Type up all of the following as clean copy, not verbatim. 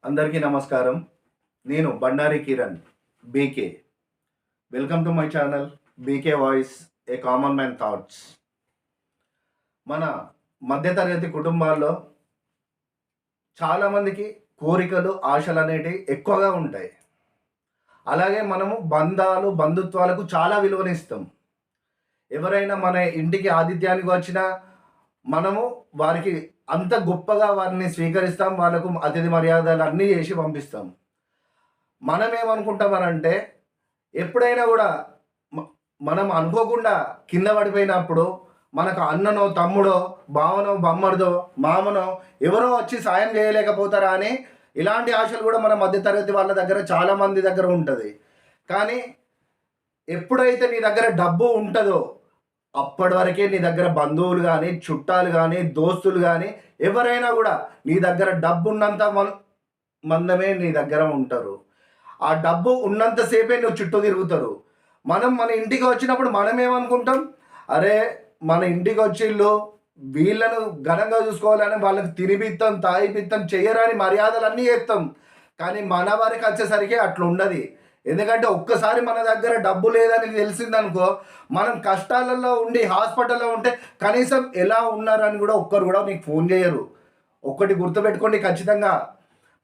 అందరికీ నమస్కారం. నేను Bandari Kiran BK. Welcome to my channel BK voice a common man thoughts. మన మధ్యతరగతి కుటుంబాల్లో చాలామందికి కోరికలు, ఆశలు అనేటివి ఎక్కువగా ఉంటాయి. అలాగే మనము బంధుత్వాలకు చాలా విలువనిస్తాం. ఎవరైనా మన ఇంటికి ఆతిథ్యానికి వచ్చినా మనము వారికి అంత గొప్పగా వారిని స్వీకరిస్తాం. వాళ్ళకు అతిథి మర్యాదలు అన్నీ చేసి పంపిస్తాం. మనం ఏమనుకుంటామనంటే ఎప్పుడైనా కూడా మనం అనుకోకుండా కింద పడిపోయినప్పుడు మనకు అన్ననో, తమ్ముడో, బావనో, బమ్మడిదో, మామనో ఎవరో వచ్చి సాయం చేయలేకపోతారా అని ఇలాంటి ఆశలు కూడా మన మధ్యతరగతి వాళ్ళ దగ్గర చాలామంది దగ్గర ఉంటుంది. కానీ ఎప్పుడైతే నీ దగ్గర డబ్బు ఉంటుందో అప్పటి వరకే నీ దగ్గర బంధువులు కానీ, చుట్టాలు కానీ, దోస్తులు కానీ ఎవరైనా కూడా నీ దగ్గర డబ్బు ఉన్నంత మందమే నీ దగ్గర ఉంటారు. ఆ డబ్బు ఉన్నంతసేపే నువ్వు చుట్టూ తిరుగుతారు. మన ఇంటికి వచ్చినప్పుడు మనం ఏమనుకుంటాం, అరే మన ఇంటికి వచ్చిళ్ళు వీళ్ళను ఘనంగా చూసుకోవాలని వాళ్ళకి తినిపిస్తాం, తాగిపిస్తాం, చెయ్యరాని మర్యాదలు అన్నీ చేస్తాం. కానీ మన వారికి వచ్చేసరికి అట్లా ఉండదు. ఎందుకంటే ఒక్కసారి మన దగ్గర డబ్బు లేదని తెలిసిందనుకో, మనం కష్టాలలో ఉండి హాస్పిటల్లో ఉంటే కనీసం ఎలా ఉన్నారని కూడా ఒక్కరు కూడా నీకు ఫోన్ చేయరు. ఒక్కటి గుర్తుపెట్టుకోండి, ఖచ్చితంగా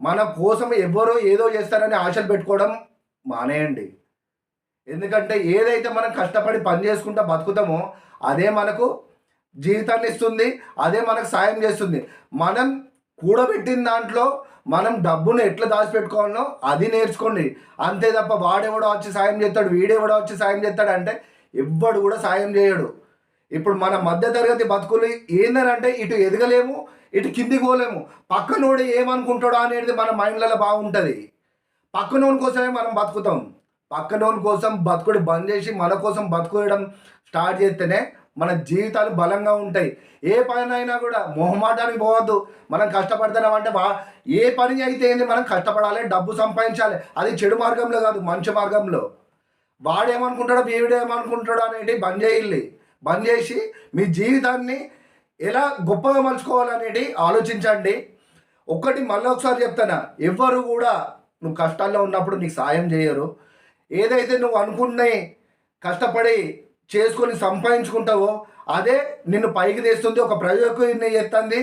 మన కోసం ఎవరో ఏదో చేస్తారని ఆశలు పెట్టుకోవడం మానేయండి. ఎందుకంటే ఏదైతే మనం కష్టపడి పని చేసుకుంటూ బతుకుతామో అదే మనకు జీవితాన్ని ఇస్తుంది, అదే మనకు సాయం చేస్తుంది. మనం కూడబెట్టిన దాంట్లో మనం డబ్బును ఎట్లా దాచిపెట్టుకోవాలనో అది నేర్చుకోండి. అంతే తప్ప వాడెవడో వచ్చి సాయం చేస్తాడు, వీడెవడో వచ్చి సాయం చేస్తాడు అంటే ఎవ్వడు కూడా సాయం చేయడు. ఇప్పుడు మన మధ్యతరగతి బతుకులు ఏందనంటే ఇటు ఎదగలేము, ఇటు కిందికి పోలేము. పక్కనోడు ఏమనుకుంటాడో అనేది మన మైండ్లలో బాగుంటుంది. పక్కనోని కోసమే మనం బతుకుతాం. పక్కనోని కోసం బతుకుడు బంద్ చేసి మన కోసం బతుకోవడం స్టార్ట్ చేస్తేనే మన జీవితాలు బలంగా ఉంటాయి. ఏ పని అయినా కూడా మొహమాటానికి పోవద్దు. మనం కష్టపడుతున్నామంటే ఏ పని అయితే ఏంది, మనం కష్టపడాలి, డబ్బు సంపాదించాలి. అది చెడు మార్గంలో కాదు, మంచి మార్గంలో. వాడేమనుకుంటాడో వీడేమనుకుంటాడో అనేది బంద్ చేసి మీ జీవితాన్ని ఎలా గొప్పగా మలుచుకోవాలనేది ఆలోచించండి. మళ్ళీ ఒకసారి చెప్తానా, ఎవ్వరు కూడా నువ్వు కష్టాల్లో ఉన్నప్పుడు నీకు సాయం చేయరు. ఏదైతే నువ్వు అనుకునే కష్టపడి చేసుకొని సంపాదించుకుంటావో అదే నిన్ను పైకి తెస్తుంది, ఒక ప్రయోజకుని చేస్తుంది.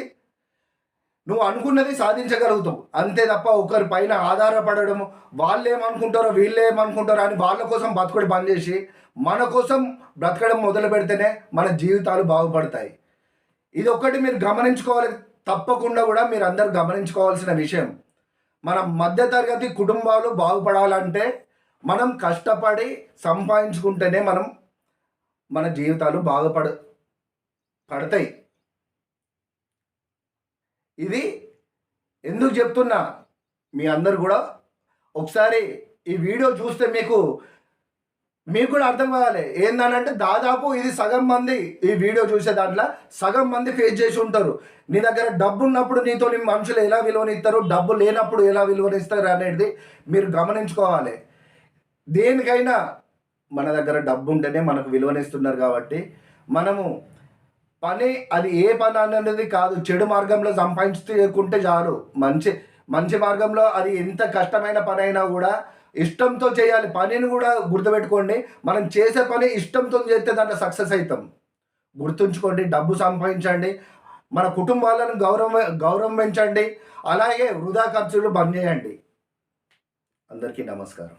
నువ్వు అనుకున్నది సాధించగలుగుతావు. అంతే తప్ప ఒకరి పైన ఆధారపడడం, వాళ్ళు ఏమనుకుంటారో వీళ్ళు ఏమనుకుంటారో అని వాళ్ళ కోసం బతుకుడు బంద్ చేసి మన కోసం బ్రతకడం మొదలు పెడితేనే మన జీవితాలు బాగుపడతాయి. ఇది ఒక్కటి మీరు గమనించుకోవాలి. తప్పకుండా కూడా మీరు అందరు గమనించుకోవాల్సిన విషయం. మన మధ్యతరగతి కుటుంబాలు బాగుపడాలంటే మనం కష్టపడి సంపాదించుకుంటేనే మన జీవితాలు పడతాయి. ఇది ఎందుకు చెప్తున్నా, మీ అందరు కూడా ఒకసారి ఈ వీడియో చూస్తే మీకు కూడా అర్థం కావాలి. ఏందనంటే దాదాపు ఇది సగం మంది ఈ వీడియో చూసే దాంట్లో సగం మంది ఫేస్ చేసి ఉంటారు. నీ దగ్గర డబ్బు ఉన్నప్పుడు నీతో మనుషులు ఎలా విలువనిస్తారు, డబ్బు లేనప్పుడు ఎలా విలువనిస్తారు అనేది మీరు గమనించుకోవాలి. దేనికైనా మన దగ్గర డబ్బు ఉంటేనే మనకు విలువనిస్తున్నారు. కాబట్టి మనము అది ఏ పని అనేది కాదు, చెడు మార్గంలో సంపాదించుకుంటే చాలు. మంచి మార్గంలో అది ఎంత కష్టమైన పని అయినా కూడా ఇష్టంతో చేయాలి. పనిని కూడా గుర్తుపెట్టుకోండి, మనం చేసే పని ఇష్టంతో చేస్తే దాంట్లో సక్సెస్ అవుతాం. గుర్తుంచుకోండి, డబ్బు సంపాదించండి, మన కుటుంబాలను గౌరవం పెంచండి, అలాగే వృధా ఖర్చులు బంద్ చేయండి. అందరికీ నమస్కారం.